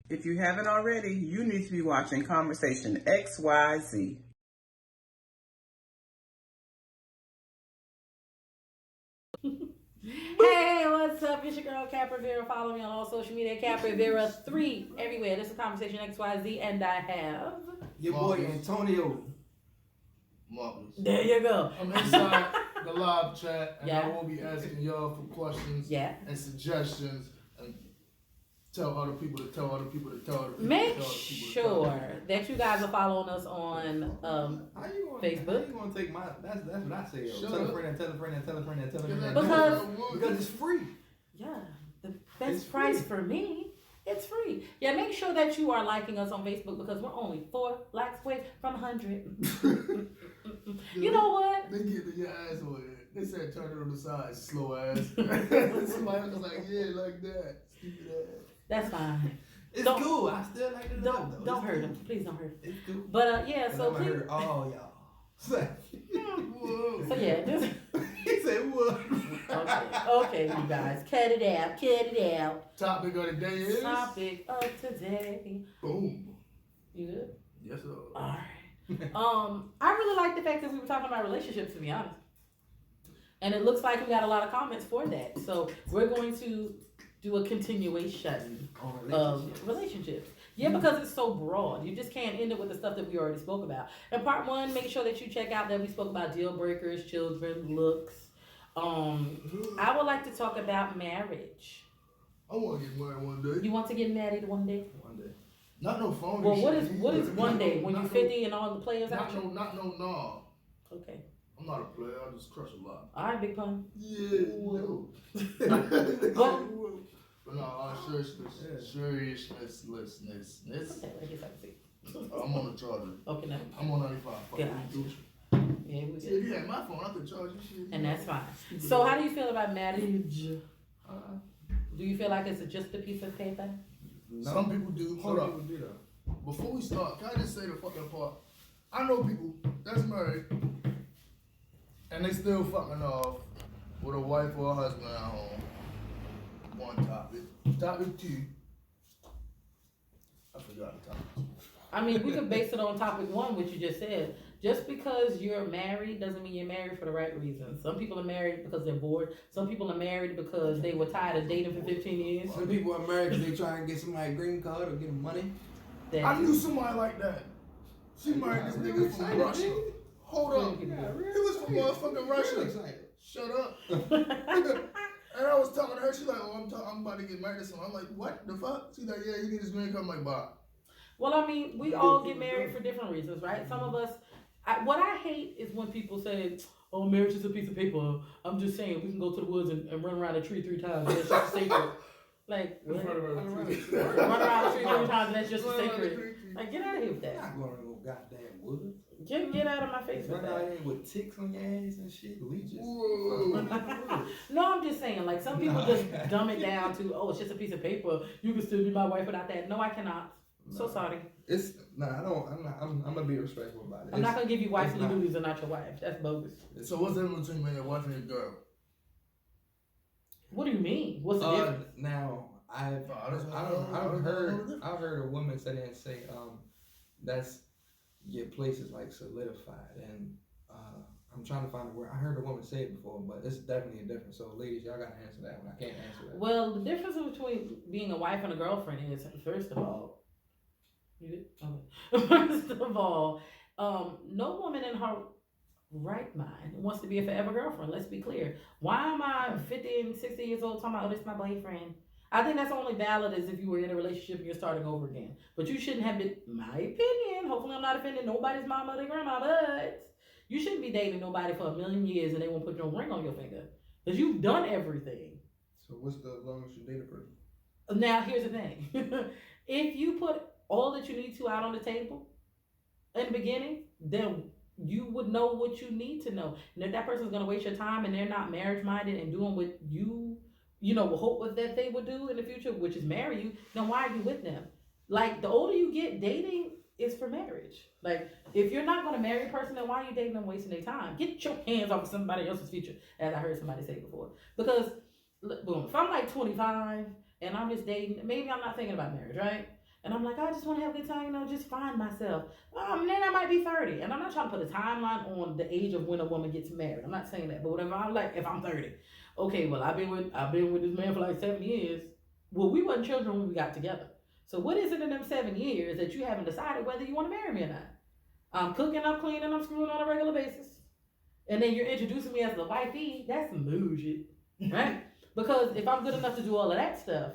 If you haven't already, you need to be watching Conversation XYZ. Hey, what's up? It's your girl Cap Rivera. Follow me on all social media, Cap Rivera 3 everywhere. This is Conversation XYZ, and I have your boy Antonio. Marvelous. There you go. I'm inside the live chat, and Yeah. I will be asking y'all for questions and suggestions, and tell other people to tell other people to tell other people. Make sure that you guys are following us on Facebook. How you gonna take my? That's what I say. Tell a friend and tell a friend and tell a friend and tell a friend. Because it's free. Yeah, the best price for me. It's free. Yeah, make sure that you are liking us on Facebook because we're only 4 likes away from 100. You know what? They get your ass on it. They said turn it on the side, slow ass. Somebody was like, yeah, like that. Stupid ass. That's fine. It's cool. I still like it. Don't hurt him. Please don't hurt him. It's cool. But yeah, so please. Hurt all y'all. So yeah, just. He said what? Okay, you guys, cut it out. Topic of the day is. Topic of today. Boom. You good? Yes, sir. All right. I really like the fact that we were talking about relationships, to be honest. And it looks like we got a lot of comments for that. So we're going to do a continuation of relationships. Yeah, because it's so broad. You just can't end it with the stuff that we already spoke about. In part 1, make sure that you check out that we spoke about deal breakers, children, looks. I would like to talk about marriage. I want to get married one day. You want to get married one day? One day. Not no phone. Well, what is one day when you're 50 and all the players out? Not no. Okay. I'm not a player. I just crush a lot. All right, Big Pun. Yeah. No. But no, seriousness. Okay, I guess I can see. I'm on the charger. Okay, now. I'm on 95. Gotcha. Yeah, we If good. you had my phone, I could charge you shit. And that's fine. So, how do you feel about marriage? Do you feel like it's just a piece of paper? No. Some people do. Hold up. Before we start, can I just say the fucking part? I know people that's married and they still fucking off with a wife or a husband at home. One topic. Topic 2. I forgot the topic. I mean, we could base it on topic 1, which you just said. Just because you're married doesn't mean you're married for the right reasons. Some people are married because they're bored. Some people are married because they were tired of dating for 15 years. Some people are married because they try and get somebody a green card or get them money. I knew somebody like that. She married this nigga from Russia. Hold up. He was from motherfucking Russia. Shut up. And I was talking to her. She's like, oh, I'm about to get married to someone. I'm like, what the fuck? She's like, yeah, he needs his green card. I'm like, bye. Well, I mean, we all get married for different reasons, right? Some of us, what I hate is when people say, oh, marriage is a piece of paper. I'm just saying, we can go to the woods and run around a tree 3 times. And it's just a secret. Like, run around a tree 3 times and that's just a secret. Like, get out of here with that. I'm not going to no goddamn woods. Get out of my face with Run out that. here with ticks on your ass and shit. We just. No, I'm just saying, like, some people just dumb it down to, oh, it's just a piece of paper. You can still be my wife without that. No, I cannot. So sorry. I'm gonna be respectful about it. I'm not gonna give you wifely duties and not your wife. That's bogus. So what's the difference between your wife and your girl? What do you mean? What's the difference? Now I've heard a woman sit there and say that's your place is like solidified, and I'm trying to find a word. I heard a woman say it before, but it's definitely a difference. So ladies, y'all gotta answer that one. I can't answer that. Well, the difference between being a wife and a girlfriend is, first of all, no woman in her right mind wants to be a forever girlfriend. Let's be clear. Why am I 50 and 60 years old talking about, oh, this is my boyfriend? I think that's only valid as if you were in a relationship and you're starting over again. But you shouldn't have been, my opinion, hopefully I'm not offending nobody's mama or grandma, but you shouldn't be dating nobody for 1,000,000 years and they won't put no ring on your finger. Because you've done everything. So what's the longest you date a person? Now, here's the thing. If you put all that you need to out on the table in the beginning, then you would know what you need to know. And if that person's going to waste your time and they're not marriage minded and doing what you hope that they would do in the future, which is marry you, then why are you with them? Like, the older you get, dating is for marriage. Like, if you're not going to marry a person, then why are you dating them wasting their time? Get your hands off of somebody else's future, as I heard somebody say before. Because, boom, if I'm like 25 and I'm just dating, maybe I'm not thinking about marriage, right? And I'm like, I just want to have a good time, just find myself. Then I might be 30. And I'm not trying to put a timeline on the age of when a woman gets married. I'm not saying that. But whatever, I'm like, if I'm 30, okay, well, I've been with this man for like 7 years. Well, we weren't children when we got together. So what is it in them 7 years that you haven't decided whether you want to marry me or not? I'm cooking, I'm cleaning, I'm screwing on a regular basis. And then you're introducing me as the wifey. That's some bullshit, right? Because if I'm good enough to do all of that stuff,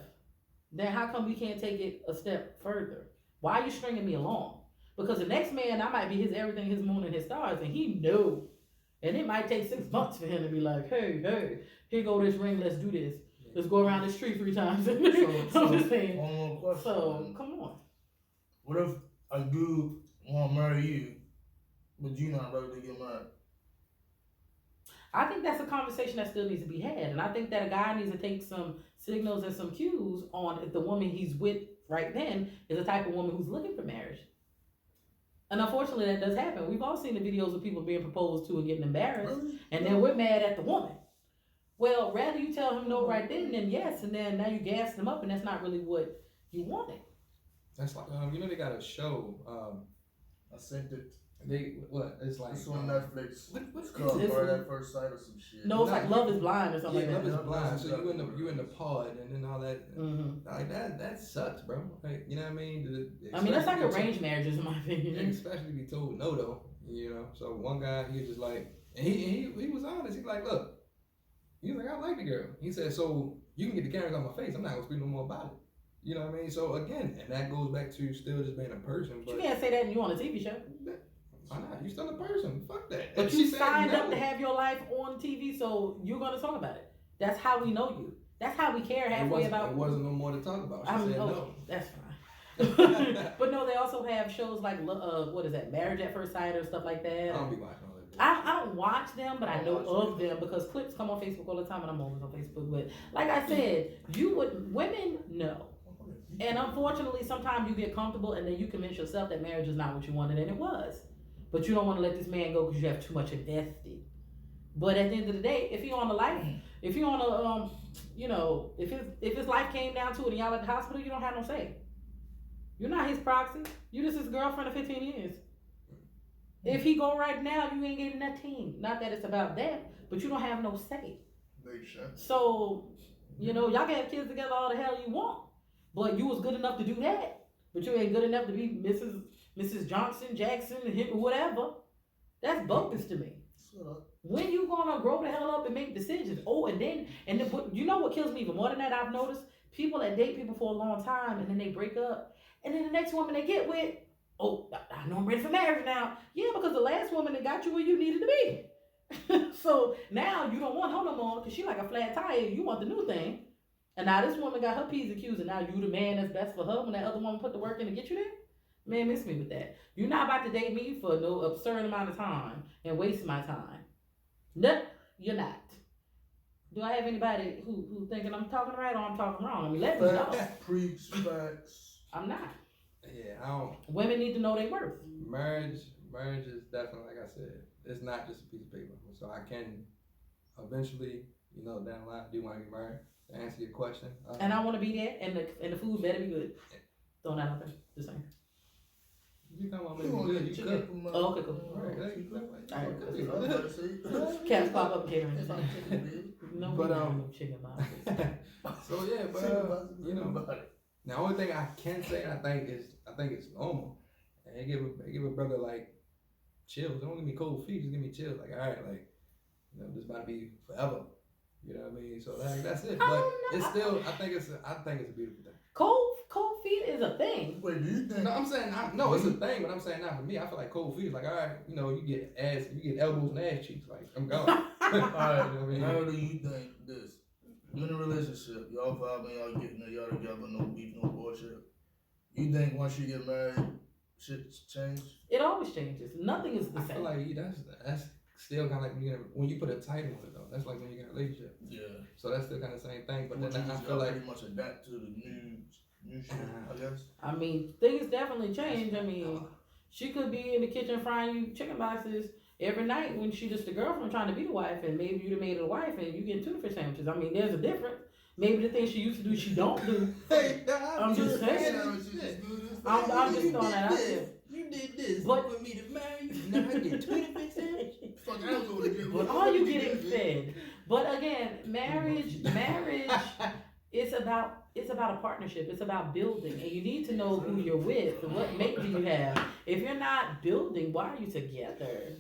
then how come we can't take it a step further? Why are you stringing me along? Because the next man, I might be his everything, his moon, and his stars, and he knows. And it might take 6 months for him to be like, hey, here go this ring, let's do this. Let's go around this tree 3 times. I'm just saying. One more question. So, come on. What if a dude want to marry you, but you not ready to get married? I think that's a conversation that still needs to be had. And I think that a guy needs to take some signals and some cues on if the woman he's with right then is the type of woman who's looking for marriage. And unfortunately, that does happen. We've all seen the videos of people being proposed to and getting embarrassed. Really? And then we're mad at the woman. Well, rather you tell him no right then than yes. And then now you gas him up and that's not really what you wanted. That's like, they got a show. I sent it. It's like It's on Netflix. What's It's called it? Bird at First Sight or some shit. No, it's like Love is Blind or something Yeah, like Love that. is Blind. So you in the pod and then all that. Mm-hmm. Like that sucks, bro. Like, you know what I mean? That's like arranged marriages in my And opinion. especially be told no though. So one guy he was just like, and he was honest. He's like, look, he's like, I like the girl. He said, so you can get the cameras on my face. I'm not gonna speak no more about it. You know what I mean? So again, and that goes back to still just being a person. But You can't say that when you on a TV show. why not? You still a person. Fuck that. But And you she said signed no. up to have your life on TV, so you're gonna talk about it. That's how we know you. That's how we care halfway about. It wasn't no more to talk about. She said no. That's fine. But no, they also have shows like what is that, Marriage at First Sight or stuff like that. I don't be watching all that. I don't watch them, but I know of them because clips come on Facebook all the time, and I'm always on Facebook. But like I said, women know. And unfortunately, sometimes you get comfortable and then you convince yourself that marriage is not what you wanted, and it was. But you don't want to let this man go because you have too much invested. But at the end of the day, if you're on a life, if you're on a, if his life came down to it and y'all at the hospital, you don't have no say. You're not his proxy. You just his girlfriend of 15 years. If he go right now, you ain't getting nothing. Not that it's about that, but you don't have no say. So, y'all can have kids together all the hell you want. But you was good enough to do that. But you ain't good enough to be Mrs. Johnson, Jackson, whatever. That's bogus to me. When you gonna grow the hell up and make decisions? But you know what kills me even more than that? I've noticed people that date people for a long time and then they break up, and then the next woman they get with, I know I'm ready for marriage now. Yeah, because the last woman that got you where you needed to be. So now you don't want her no more because she like a flat tire. You want the new thing. And now this woman got her P's and Q's, and now you the man that's best for her when that other woman put the work in to get you there? Man, miss me with that. You're not about to date me for no absurd amount of time and waste my time. No, you're not. Do I have anybody who thinking I'm talking right or I'm talking wrong? I mean, let me know. Preach facts. I'm not. Yeah, I don't. Women need to know their worth. Marriage is definitely, like I said, it's not just a piece of paper. So I can eventually, down the line, do want to get married. To answer your question. And I want to be there, and the food better be good. Throwing that out there. Just saying. You talking about making good? You cook. Oh, okay, cool. Cats pop up catering. No, But, no chicken boxes. So yeah, but the only thing I can say, I think it's normal. And they give a brother like chills. Don't give me cold feet. Just give me chills. Like, all right, like, this about to be forever. You know what I mean? So that's it. But it's still, I think it's a beautiful thing. Cold feet is a thing. Wait, do you think? No, I'm saying it's a thing, but I'm saying not for me. I feel like cold feet is like, all right, you get elbows and ass cheeks. Like, I'm gone. All right, You know what I mean? how do you think this? You in a relationship, y'all vibing, y'all getting it, y'all together, no beef, no bullshit. You think once you get married, shit change? It always changes. Nothing is the I same. feel like that's still kind of like when you put a title on it though. That's like when you get a relationship. Yeah. So that's still kind of the same thing. But But then I feel like pretty much adapt to the new shit, I guess. I mean, things definitely change. I mean, she could be in the kitchen frying you chicken boxes every night when she just the girlfriend trying to be the wife, and maybe you'd have made her the wife and you get tuna fish sandwiches. I mean, there's a difference. Maybe the things she used to do, she don't do. Hey, I'm just saying. I'm just throwing that out there. You did this. But- for me to marry you. Now I get 20%. Fuck, I was over there. But are you getting fed? But again, marriage, it's about a partnership. It's about building, and you need to know who you're with and what mate do you have. If you're not building, why are you together?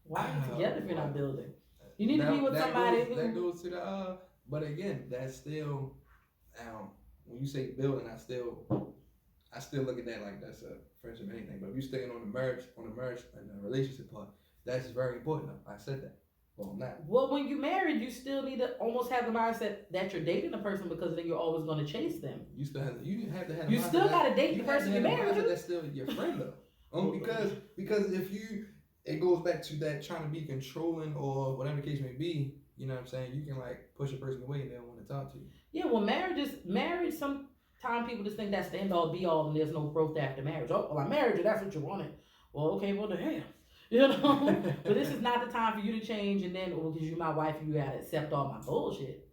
Why are you together if you're not building? You need to be with somebody who. That goes to the but again, that's still when you say building, I still look at that like that's a friendship or anything. But if you're staying on the marriage and the relationship part, that's very important. I said that. Well, I'm not. Well, when you married, you still need to almost have the mindset that you're dating a person, because then you're always going to chase them. You still have to. You have to have. You still got to date the person you're married to. That's still your friend though. Because if it goes back to that trying to be controlling or whatever the case may be. You know what I'm saying? You can like push a person away and they don't want to talk to you. Yeah, well, marriage. Sometimes people just think that's the end all be all, and there's no growth after marriage. Oh, well, I married you. That's what you wanted. Well, okay, well the hell. You know, but this is not the time for you to change and then, because you're my wife, you gotta accept all my bullshit.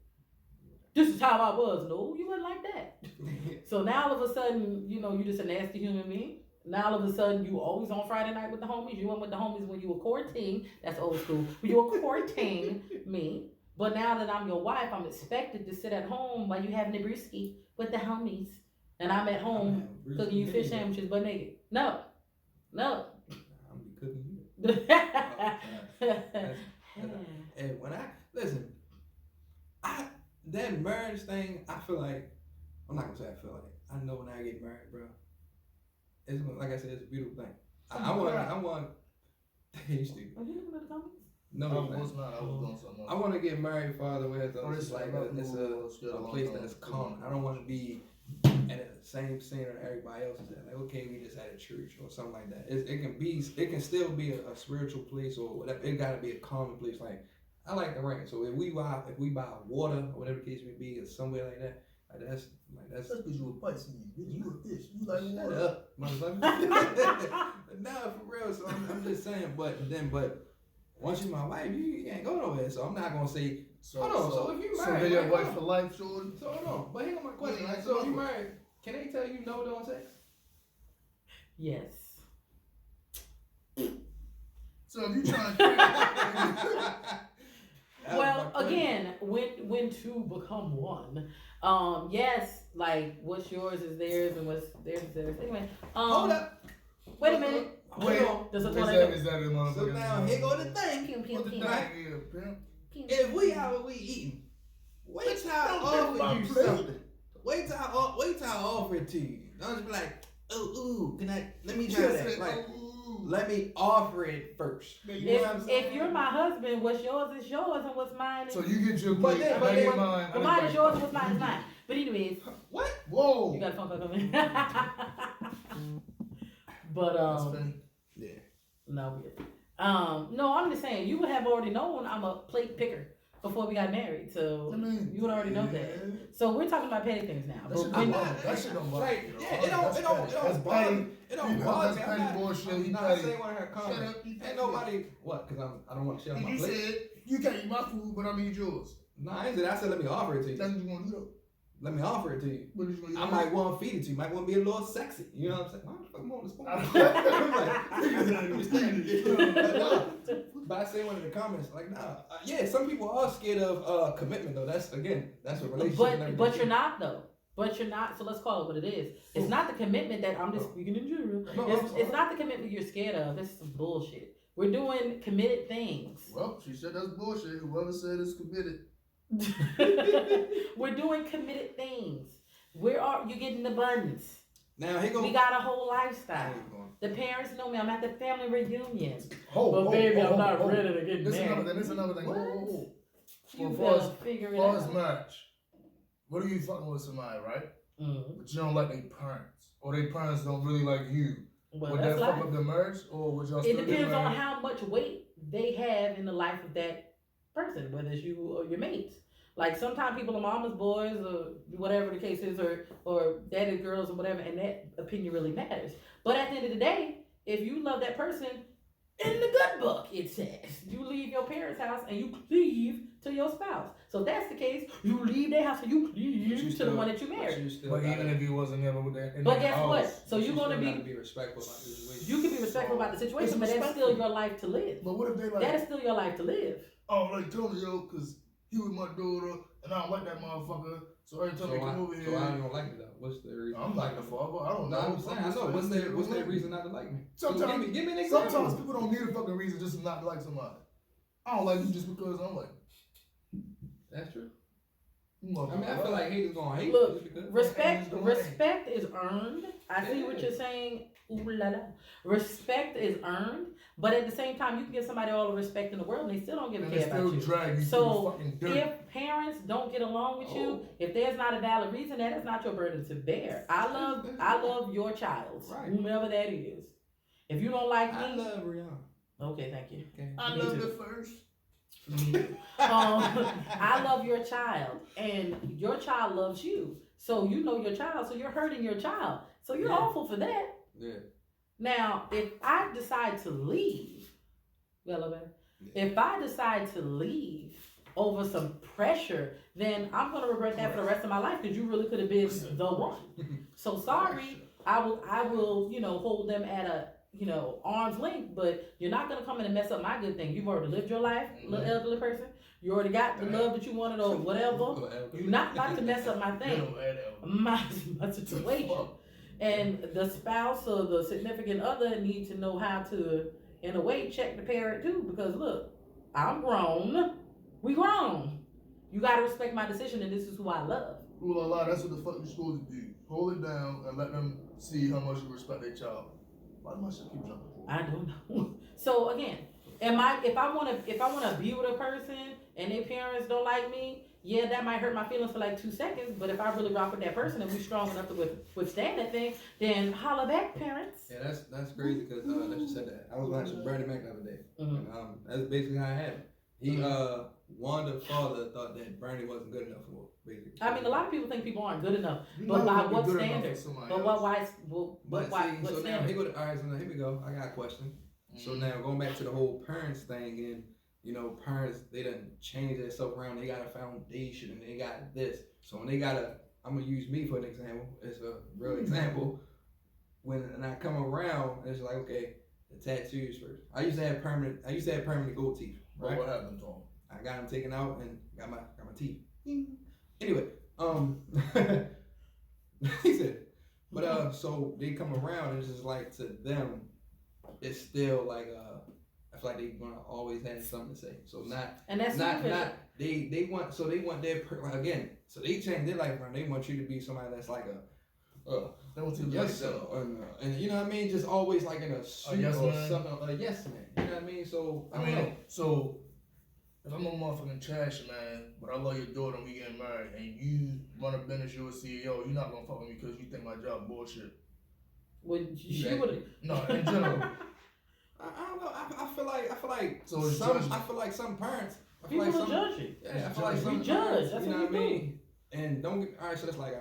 This is how I was. No, you wasn't like that. So now all of a sudden, you know, you just a nasty human being. Now all of a sudden, you always on Friday night with the homies. You went with the homies when you were courting. That's old school. When you were courting me. But now that I'm your wife, I'm expected to sit at home while you having a brewski with the homies. And I'm at home cooking you fish sandwiches but naked. No. I'm be cooking you. And when I listen, that marriage thing, I feel like I'm not gonna say I feel like I know when I get married, bro. It's like I said, it's a beautiful thing. I want. You stupid. Are you looking at the comments? No, I was not. I was doing something else. I want to get married farther where it's it's like it's a place that's calm. I don't want to be at the same scene that everybody else is at. Like, okay, we just had a church or something like that. It can still be a spiritual place or whatever. It got to be a calm place. Like, I like the rain. So if we buy water or whatever the case may be, or somewhere like that, that's That's because you a Pisces. You a fish. You like shut water. up, motherfucker. No, for real. So I'm just saying. But once you're my wife, you ain't go nowhere. So I'm not gonna say. Hold on. So if you married, so they your wife for life, Jordan. So hold on. But here go my question. Yeah, Like, so if you married, can they tell you no during sex? Yes. So if you trying to Well, again, when two become one, yes, like what's yours is theirs and what's theirs is theirs. Anyway, Hold up. Wait a minute. Wait. Hold on. There's a is toilet. that the motherfucker? So now here go the thing. Pew, pew, What the pew. thing is, pimp? If we out, we eating. Wait till I Don't offer you take my something. Wait till I offer it to you. Don't just be like, ooh, can I? Let me try that. Like, let me offer it first. You know what I'm saying? If you're my husband, what's yours is yours and what's mine is So you get your But plate, then- and but I get then- mine. But mine is yours, what's mine is mine. But anyways, What? Whoa. you got a phone call coming. But That's funny. Yeah. no, no, I'm just saying you would have already known I'm a plate picker before we got married, so I mean, you would already know that. So we're talking about petty things now. That But shit when- don't bother. That shit don't bother. Like, me, yeah, though. it don't That's bother me. petty. It don't You know, bother that's me. petty bullshit. I'm He not petty. saying one of her comments. Shut up, you Ain't petty. nobody what? Because I don't want to share my You plate. said you can't eat my food, but I'm eat yours. No, I ain't said. I said let me offer it to That's you. what you want to do. Let me offer it to you. What is you I want might want to feed it to you. Might want to be a little sexy. You know what I'm saying? Why the fuck am I on the spoon? But I say one in the comments, like, nah. Yeah, some people are scared of commitment, though. That's a relationship. But you're not though. But you're not. So let's call it what it is. It's not the commitment that I'm just speaking in general. No, It's not the commitment you're scared of. It's some bullshit. We're doing committed things. Well, she said that's bullshit. Whoever said it's committed. We're doing committed things. You're getting abundance. Now, here goes. We got a whole lifestyle. The parents know me. I'm at the family reunion. Oh, But baby, I'm not ready to get This married. another thing. This another thing. What? You Well, better far figure it Far as out. marriage, what are you fucking with somebody, right? Mhm. But you don't like their parents, or their parents don't really like you. Well, Would that's that fuck life. up the marriage, or would y'all It still get depends on married? how much weight they have in the life of that person, whether it's you or your mates. Like sometimes people are mama's boys or whatever the case is, or daddy's girls or whatever, and that opinion really matters. But at the end of the day, if you love that person, In the good book, it says you leave your parents' house and you cleave to your spouse. So if that's the case, you leave their house and you cleave to the one that you married. But even if you wasn't ever with that, But guess what? So you're gonna be respectful about the situation. You can be respectful about the situation, but that's still your life to live. But what if they like? That is still your life to live. Oh, like Tony, yo, because he was my daughter, and I don't like that motherfucker. So every time they come over here, so I don't like it though. What's the reason? I'm like the father. I don't know. I'm saying, I know. What's their reason not to like me? Sometimes, so give me an example. Sometimes people don't need a fucking reason just to not to like somebody. I don't like you just because I'm like. That's true. I mean, I feel like haters gonna hate. Look, respect is earned. I see what you're saying. Ooh la la. Respect is earned, but at the same time, you can give somebody all the respect in the world, and they still don't give a care about you. So if parents don't get along with you, if there's not a valid reason, that is not your burden to bear. I love your child, whomever that is. If you don't like me, I love Rihanna. Okay, thank you. Okay. I love it first. I love your child, and your child loves you. So you know your child, so you're hurting your child. So you're awful for that. Yeah. Now, if I decide to leave, if I decide to leave over some pressure, then I'm gonna regret that for the rest of my life because you really could have been the one. So sorry, I will, hold them at a arm's length, but you're not gonna come in and mess up my good thing. You've already lived your life, little elderly person. You already got the love that you wanted or whatever. You're not about to mess up my thing, my situation. And the spouse or the significant other need to know how to, in a way, check the parent too. Because look, I'm grown. We grown. You gotta respect my decision, and this is who I love. Well, a lot. That's what the fuck you're supposed to do. Hold it down and let them see how much you respect their child. Why do my shit keep jumping? I don't know. So again, if I wanna be with a person and their parents don't like me, yeah, that might hurt my feelings for like 2 seconds. But if I really rock with that person and we strong enough to withstand that thing, then holla back, parents. Yeah, that's crazy because that you said that. I was watching Bernie Mac the other day, and that's basically how it happened. He Wanda father thought that Bernie wasn't good enough for basically. I mean, a lot of people think people aren't good enough, but by what standards? But what So now standard? alright, so now here we go. I got a question. So now going back to the whole parents thing, and parents, they done change themselves around. They got a foundation and they got this. So when they I'm gonna use me for an example. It's a real example. When I come around, it's like, okay, the tattoos first. I used to have permanent gold teeth. Right? What happened to him? I got them taken out and got my teeth. Anyway, he said, but so they come around and it's just like to them, it's still like I feel like they're gonna always have something to say. So they want their again. So they change their life around. They want you to be somebody that's like they want to be yes sir, and you know what I mean. Just always like in a suit yes or man. something. Yes man. You know what I mean. So so if I'm a motherfucking trash man, but I love your daughter and we getting married, and you run a business, you're a CEO, you're not gonna fuck with me because you think my job bullshit. Well, she would. No, in general. I don't know. I feel like so I feel like some parents. People are judging. Yeah, I feel like some judge. That's you know what I mean. And don't get alright. So that's like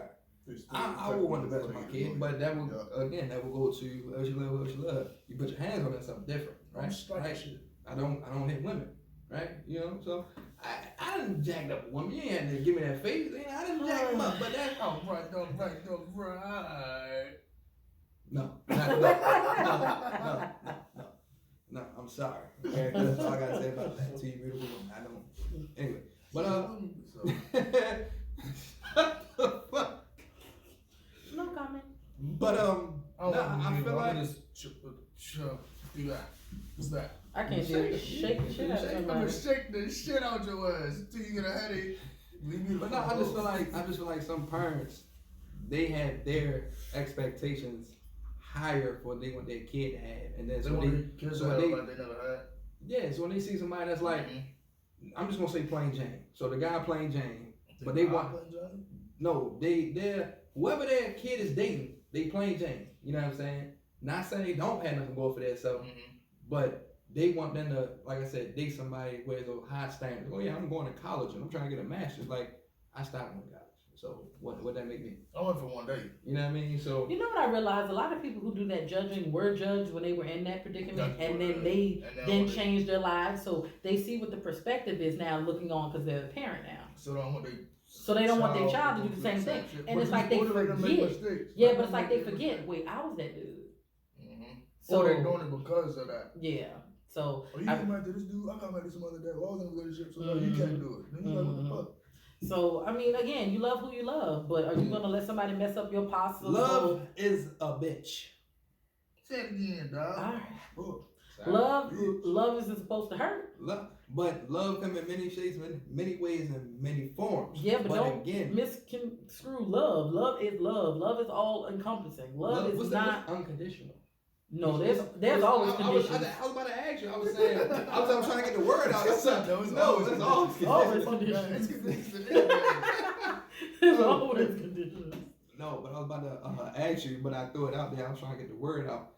I would want the best for my kid, but that would again that would go to what you love. You put your hands on it, something different, right? I don't hit women, right? So I didn't jack up a woman. You ain't had to give me that face. I didn't jack them up, but that's right. No, I'm sorry. Okay, that's all I gotta say about that. To you, beautiful woman. I don't. Anyway, but No comment. But I feel like do that. What's that? I can't shake the shit out of I'm somebody. gonna shake the shit out your ass until you get a headache. But no, I just feel like some parents, they have their expectations higher for what they want their kid to have, and then they never had. Yeah, so when they see somebody that's like, I'm just gonna say plain Jane. So the guy plain Jane, but they want they're whoever their kid is dating, they plain Jane. You know what I'm saying? Not saying they don't have nothing going for themselves, but they want them to, like I said, date somebody where there's a high standard. Oh yeah, I'm going to college and I'm trying to get a master's. Like I stopped going to college, So what that make me? I went for one day. You know what I mean? So You know what I realized? A lot of people who do that judging were judged when they were in that predicament, and then they then changed their lives, so they see what the perspective is now looking on because they're a parent now. So they don't want their child to do the same thing, and it's like they forget. Yeah, but it's like they forget. Wait, I was that dude. So they're doing it because of that. Yeah. So you got mad to this dude. I got mad to some other dad. Well, I was in a relationship, so you can't do it. Then you like, what the fuck? So I mean, again, you love who you love, but are you gonna let somebody mess up your possible? Love is a bitch. Say it again, dog. All right. Love isn't supposed to hurt. But love comes in many shapes, many ways, and many forms. Yeah, but don't misconstrue love. Love is love. Love is all encompassing. Love is not unconditional. No, there's always conditions. I was about to ask you. I was saying, I was trying to get the word out. That's always conditions. There's always conditions. No, but I was about to ask you, but I threw it out there. I was trying to get the word out.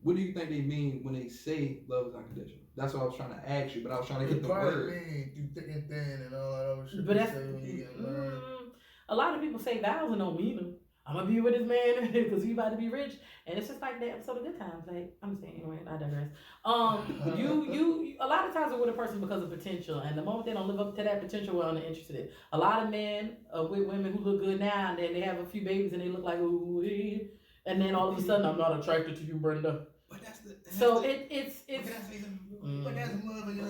What do you think they mean when they say love is unconditional? That's what I was trying to ask you, but I was trying to get the word. Mean through thick and thin and all that other shit. But that's a lot of people say vows and don't mean them. I'm gonna be with this man because he about to be rich, and it's just like that episode of Good Times. Like I'm saying, anyway, I digress. You a lot of times we're with a person because of potential, and the moment they don't live up to that potential, we're uninterested in. A lot of men with women who look good now, and then they have a few babies, and they look like ooh, and then all of a sudden I'm not attracted to you, Brenda. But that's it's. But that's love.